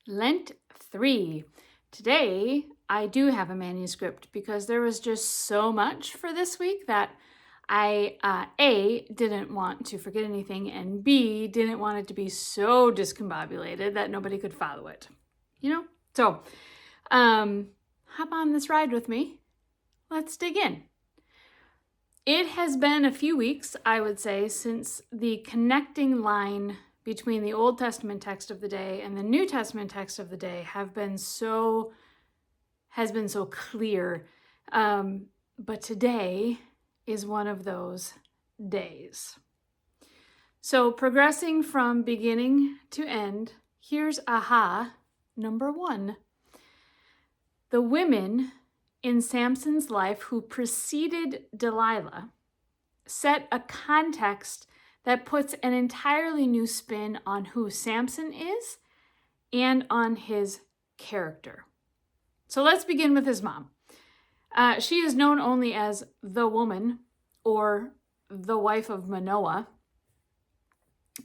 Lent 3. Today, I do have a manuscript because there was just so much for this week that I, A, didn't want to forget anything, and B, didn't want it to be so discombobulated that nobody could follow it. So, hop on this ride with me. Let's dig in. It has been a few weeks, I would say, since the connecting line between the Old Testament text of the day and the New Testament text of the day has been so clear. But today is one of those days. So progressing from beginning to end, here's aha number 1. The women in Samson's life who preceded Delilah set a context that puts an entirely new spin on who Samson is and on his character. So let's begin with his mom. She is known only as the woman or the wife of Manoah,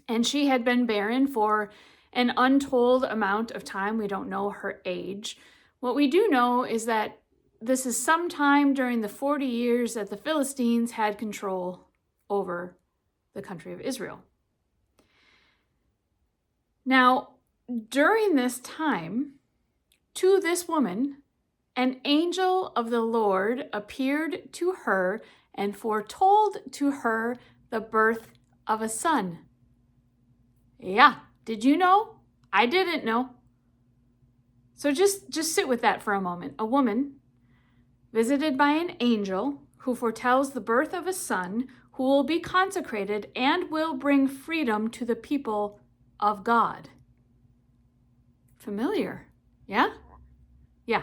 and she had been barren for an untold amount of time. We don't know her age. What we do know is that this is sometime during the 40 years that the Philistines had control over the country of Israel. Now, during this time, to this woman, an angel of the Lord appeared to her and foretold to her the birth of a son. Yeah, did you know? I didn't know. So just sit with that for a moment. A woman visited by an angel who foretells the birth of a son who will be consecrated and will bring freedom to the people of God. Familiar, yeah? Yeah.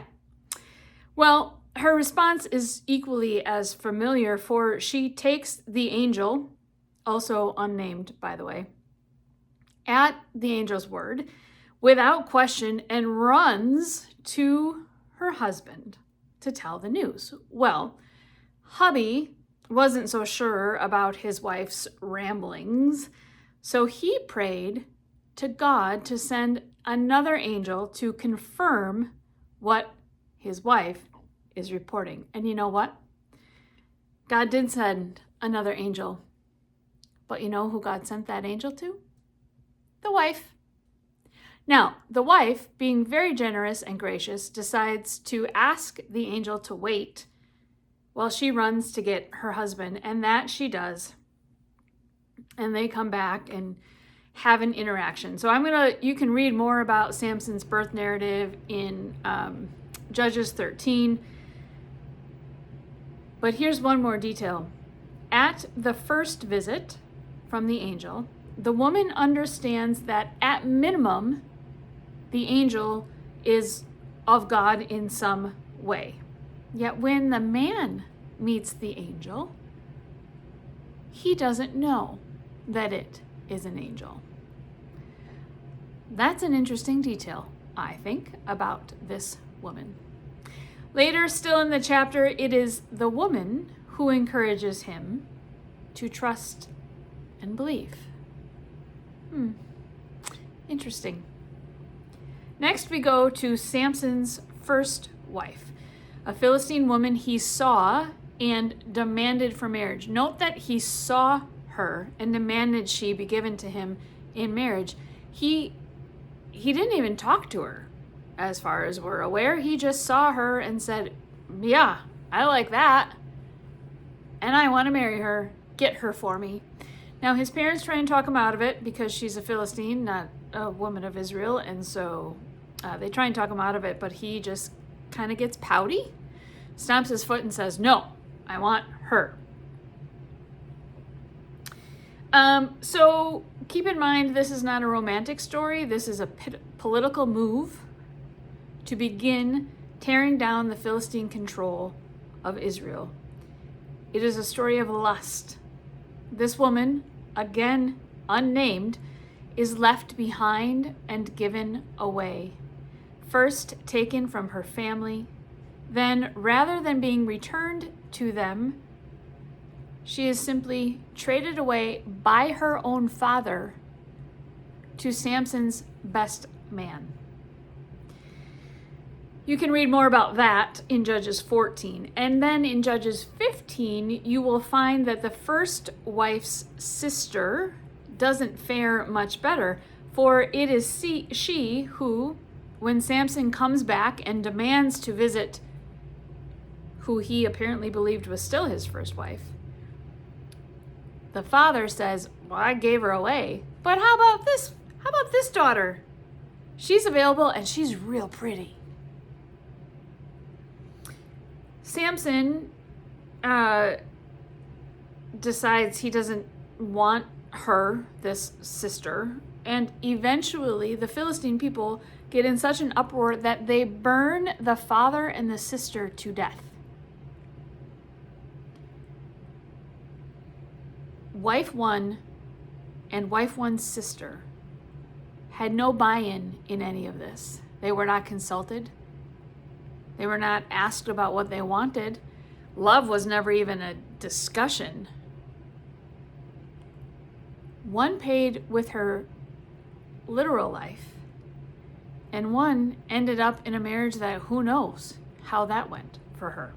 Well, her response is equally as familiar, for she takes the angel, also unnamed, by the way, at the angel's word, without question, and runs to her husband to tell the news. Well, hubby wasn't so sure about his wife's ramblings, so he prayed to God to send another angel to confirm what his wife is reporting. And you know what? God did send another angel. But you know who God sent that angel to? The wife. Now, the wife, being very generous and gracious, decides to ask the angel to wait while she runs to get her husband, and that she does. And they come back and have an interaction. So you can read more about Samson's birth narrative in Judges 13. But here's one more detail. At the first visit from the angel, the woman understands that at minimum, the angel is of God in some way. Yet when the man meets the angel, he doesn't know that it is an angel. That's an interesting detail, I think, about this woman. Later, still in the chapter, it is the woman who encourages him to trust and believe. Interesting. Next, we go to Samson's first wife, a Philistine woman he saw and demanded for marriage. Note that he saw her and demanded she be given to him in marriage. He didn't even talk to her, as far as we're aware. He just saw her and said, yeah, I like that, and I want to marry her. Get her for me. Now, his parents try and talk him out of it because she's a Philistine, not a woman of Israel, and so they try and talk him out of it, but he just kind of gets pouty, stomps his foot and says, no, I want her. So keep in mind, this is not a romantic story. This is a political move to begin tearing down the Philistine control of Israel. It is a story of lust. This woman, again unnamed, is left behind and given away. First taken from her family, then rather than being returned to them, she is simply traded away by her own father to Samson's best man. You can read more about that in Judges 14. And then in Judges 15, you will find that the first wife's sister doesn't fare much better, for it is she who, when Samson comes back and demands to visit who he apparently believed was still his first wife, the father says, well, I gave her away, but how about this? How about this daughter? She's available and she's real pretty. Samson decides he doesn't want her, this sister, and eventually the Philistine people get in such an uproar that they burn the father and the sister to death. Wife one and wife one's sister had no buy-in in any of this. They were not consulted. They were not asked about what they wanted. Love was never even a discussion. One paid with her literal life, and one ended up in a marriage that who knows how that went for her.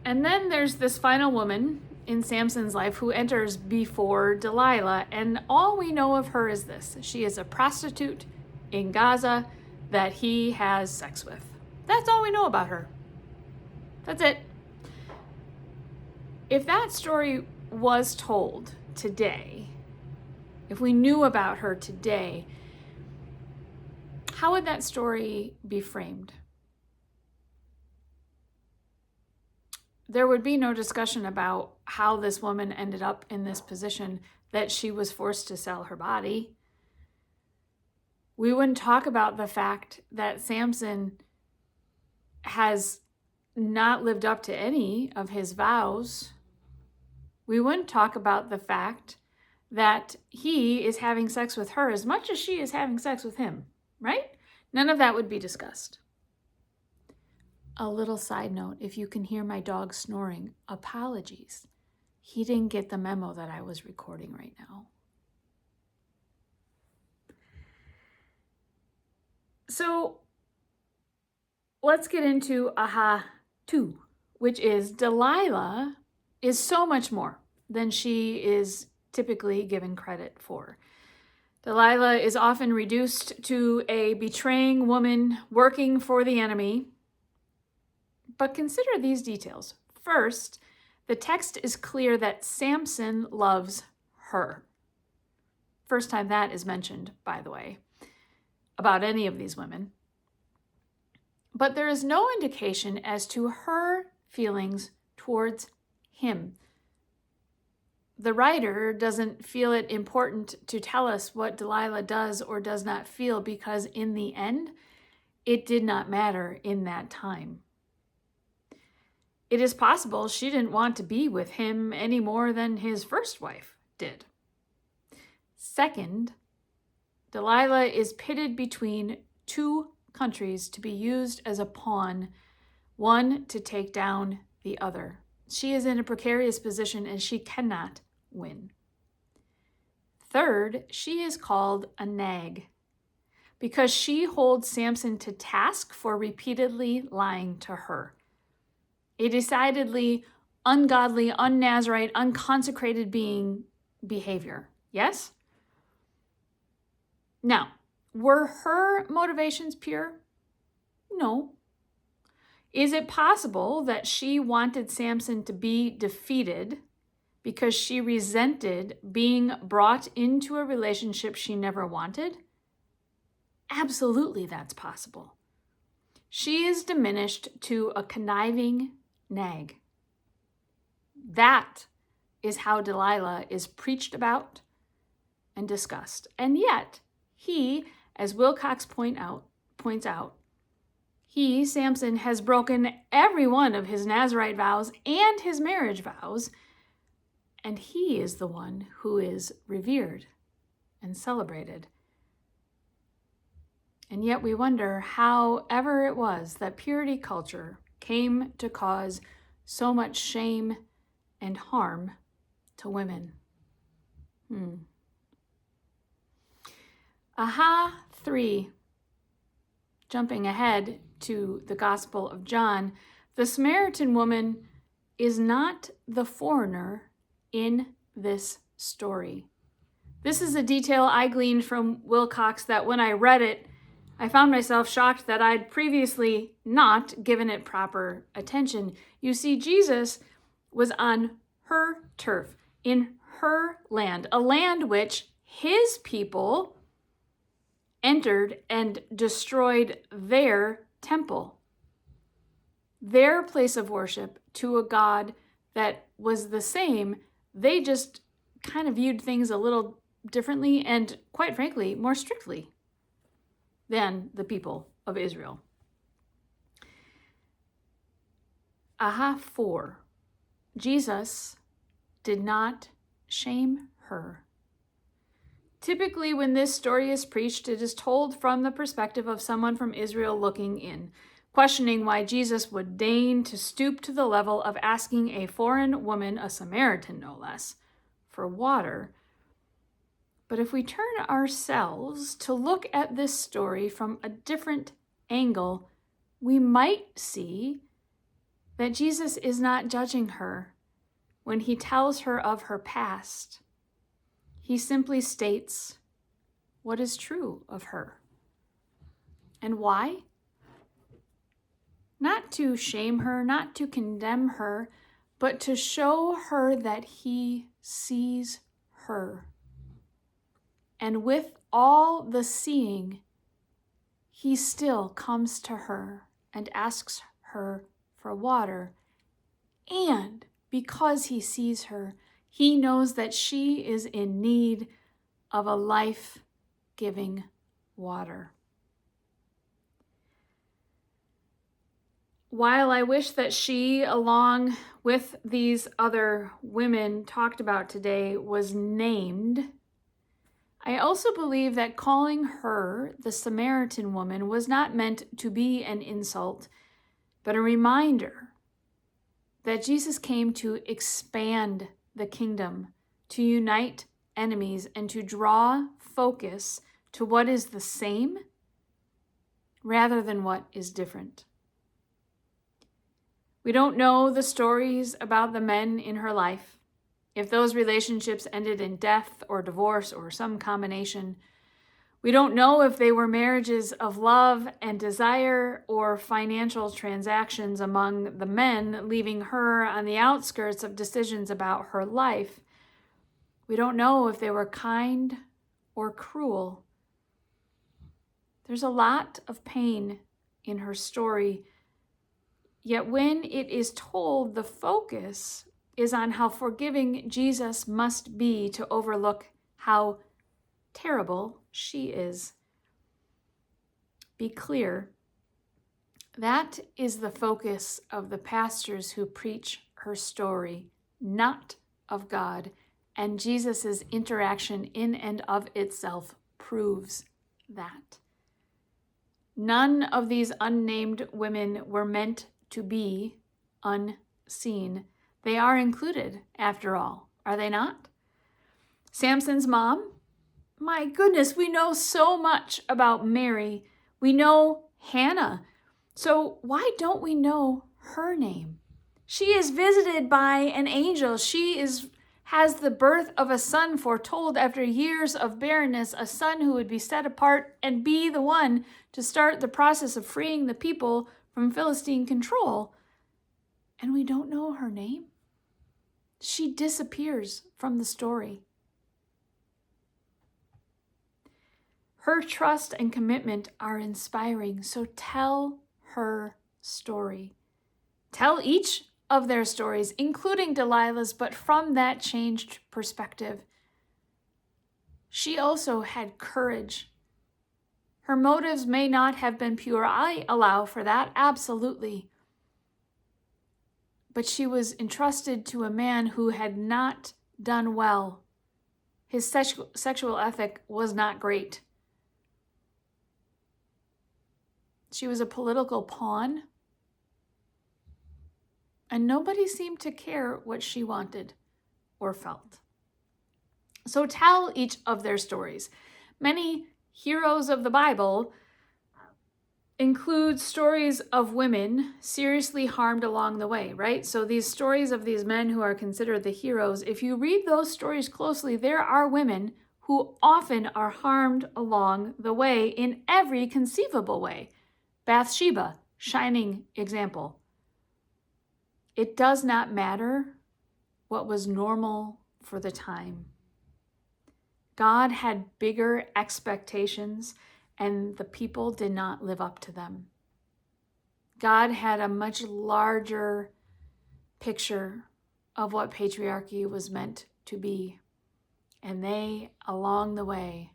And then there's this final woman in Samson's life who enters before Delilah, and all we know of her is this: she is a prostitute in Gaza that he has sex with. That's all we know about her. That's it. If that story was told today, if we knew about her today, how would that story be framed? There would be no discussion about how this woman ended up in this position, that she was forced to sell her body. We wouldn't talk about the fact that Samson has not lived up to any of his vows. We wouldn't talk about the fact that he is having sex with her as much as she is having sex with him, right? None of that would be discussed. A little side note, if you can hear my dog snoring, apologies. He didn't get the memo that I was recording right now. So let's get into Aha 2, which is Delilah is so much more than she is typically given credit for. Delilah is often reduced to a betraying woman working for the enemy. But consider these details. First, the text is clear that Samson loves her. First time that is mentioned, by the way, about any of these women. But there is no indication as to her feelings towards him. The writer doesn't feel it important to tell us what Delilah does or does not feel, because in the end, it did not matter in that time. It is possible she didn't want to be with him any more than his first wife did. Second, Delilah is pitted between two countries to be used as a pawn, one to take down the other. She is in a precarious position and she cannot win. Third, she is called a nag because she holds Samson to task for repeatedly lying to her. A decidedly ungodly, unnazirite, unconsecrated behavior. Yes? Now, were her motivations pure? No. Is it possible that she wanted Samson to be defeated because she resented being brought into a relationship she never wanted? Absolutely, that's possible. She is diminished to a conniving nag. That is how Delilah is preached about and discussed. And yet, he, as Wilcox points out, he, Samson, has broken every one of his Nazirite vows and his marriage vows, and he is the one who is revered and celebrated. And yet we wonder how ever it was that purity culture came to cause so much shame and harm to women. Aha 3, jumping ahead to the Gospel of John, the Samaritan woman is not the foreigner in this story. This is a detail I gleaned from Wilcox that when I read it, I found myself shocked that I'd previously not given it proper attention. You see, Jesus was on her turf, in her land, a land which his people entered and destroyed their temple, their place of worship, to a God that was the same. They just kind of viewed things a little differently and, quite frankly, more strictly than the people of Israel. 4. Jesus did not shame her. Typically, when this story is preached, it is told from the perspective of someone from Israel looking in, questioning why Jesus would deign to stoop to the level of asking a foreign woman, a Samaritan no less, for water. But if we turn ourselves to look at this story from a different angle, we might see that Jesus is not judging her when he tells her of her past. He simply states what is true of her. And why? Not to shame her, not to condemn her, but to show her that he sees her. And with all the seeing, he still comes to her and asks her for water. And because he sees her, he knows that she is in need of a life-giving water. While I wish that she, along with these other women talked about today, was named, I also believe that calling her the Samaritan woman was not meant to be an insult, but a reminder that Jesus came to expand the kingdom, to unite enemies, and to draw focus to what is the same rather than what is different. We don't know the stories about the men in her life, if those relationships ended in death or divorce or some combination. We don't know if they were marriages of love and desire or financial transactions among the men, leaving her on the outskirts of decisions about her life. We don't know if they were kind or cruel. There's a lot of pain in her story, yet when it is told, the focus is on how forgiving Jesus must be to overlook how terrible she is. Be clear, that is the focus of the pastors who preach her story, not of God, and Jesus' interaction in and of itself proves that. None of these unnamed women were meant to be unseen. They are included, after all, are they not? Samson's mom? My goodness, we know so much about Mary. We know Hannah. So why don't we know her name? She is visited by an angel. She has the birth of a son foretold after years of barrenness, a son who would be set apart and be the one to start the process of freeing the people from Philistine control. And we don't know her name. She disappears from the story. Her trust and commitment are inspiring, so tell her story. Tell each of their stories, including Delilah's, but from that changed perspective. She also had courage. Her motives may not have been pure. I allow for that, absolutely. But she was entrusted to a man who had not done well. His sexual ethic was not great. She was a political pawn, and nobody seemed to care what she wanted or felt. So tell each of their stories. Many heroes of the Bible include stories of women seriously harmed along the way, right? So these stories of these men who are considered the heroes, if you read those stories closely, there are women who often are harmed along the way in every conceivable way. Bathsheba, shining example. It does not matter what was normal for the time. God had bigger expectations, and the people did not live up to them. God had a much larger picture of what patriarchy was meant to be. And they, along the way,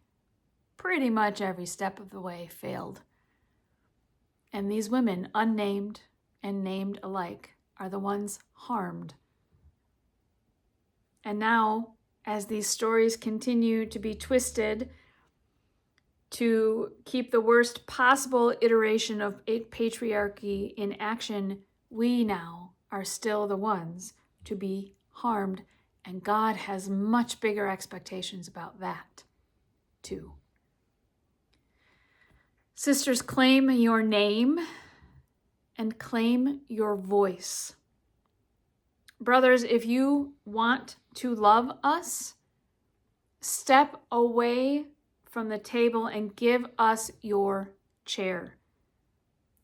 pretty much every step of the way, failed. And these women, unnamed and named alike, are the ones harmed. And now, as these stories continue to be twisted to keep the worst possible iteration of patriarchy in action, we now are still the ones to be harmed. And God has much bigger expectations about that, too. Sisters, claim your name and claim your voice. Brothers, if you want to love us, step away from the table and give us your chair.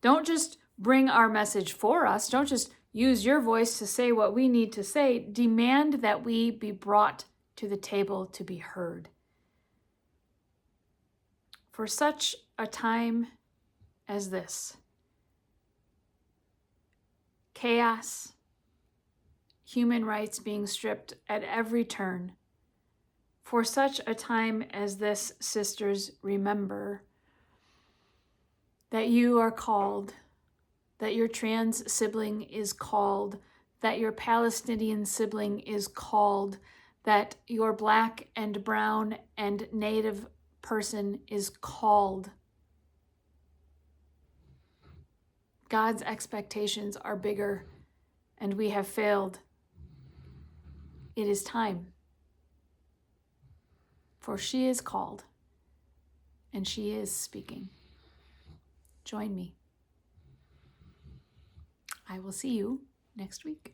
Don't just bring our message for us. Don't just use your voice to say what we need to say. Demand that we be brought to the table to be heard. For such a time as this, chaos, human rights being stripped at every turn, for such a time as this, sisters, remember that you are called, that your trans sibling is called, that your Palestinian sibling is called, that your Black and brown and Native person is called. God's expectations are bigger, and we have failed. It is time. For she is called, and she is speaking. Join me. I will see you next week.